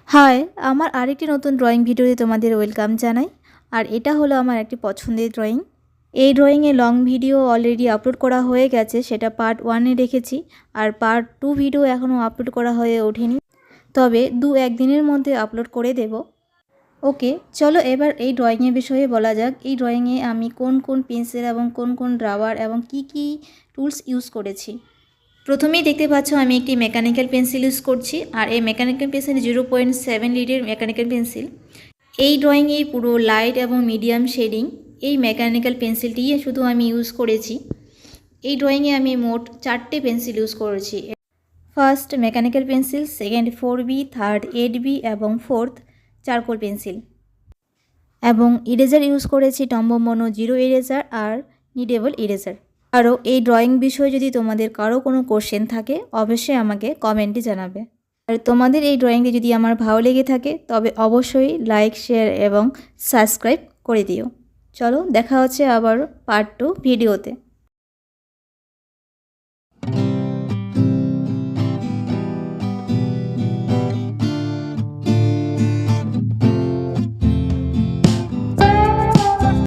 High, আমার আরেকটি নতুন ড্রয়িং ভিডিওতে তোমাদের ওয়েলকাম জানাই। আর এটা হলো আমার একটি পছন্দের ড্রয়িং। এই ড্রয়িংয়ে লং ভিডিও অলরেডি আপলোড করা হয়ে গেছে, সেটা পার্ট 1-এ রেখেছি। আর পার্ট 2 ভিডিও এখনও আপলোড করা হয়ে ওঠেনি, তবে 2-1 দিনের মধ্যে আপলোড করে দেব। ওকে, চলো এবার এই ড্রয়িংয়ের বিষয়ে বলা যাক। এই ড্রয়িংয়ে আমি কোন কোন পেন্সিল এবং কোন কোন রাবার এবং কি কি টুলস ইউজ করেছি। প্রথমেই দেখতে পাচ্ছ আমি একটি মেকানিক্যাল পেন্সিল ইউজ করছি। আর এই মেকানিক্যাল পেন্সিল 0.7 লিডের মেকানিক্যাল পেন্সিল। এই ড্রয়িংয়ে পুরো লাইট এবং মিডিয়াম শেডিং এই মেকানিক্যাল পেন্সিলটিই শুধু আমি ইউজ করেছি। এই ড্রয়িংয়ে আমি মোট 4টে পেন্সিল ইউজ করেছি। First mechanical pencil, second 4B, third 8B এবং ফোর্থ চারকোল পেন্সিল। এবং ইরেজার ইউজ করেছি টম্বো মনো 0 ইরেজার আর নিডেবল ইরেজার। আরও এই ড্রয়িং বিষয়ে যদি তোমাদের কারো কোনো কোশ্চেন থাকে অবশ্যই আমাকে কমেন্টে জানাবে। আর তোমাদের এই ড্রয়িংটি যদি আমার ভালো লেগে থাকে তবে অবশ্যই লাইক, শেয়ার এবং সাবস্ক্রাইব করে দিও। চলো দেখা হচ্ছে আবার পার্ট 2 ভিডিওতে।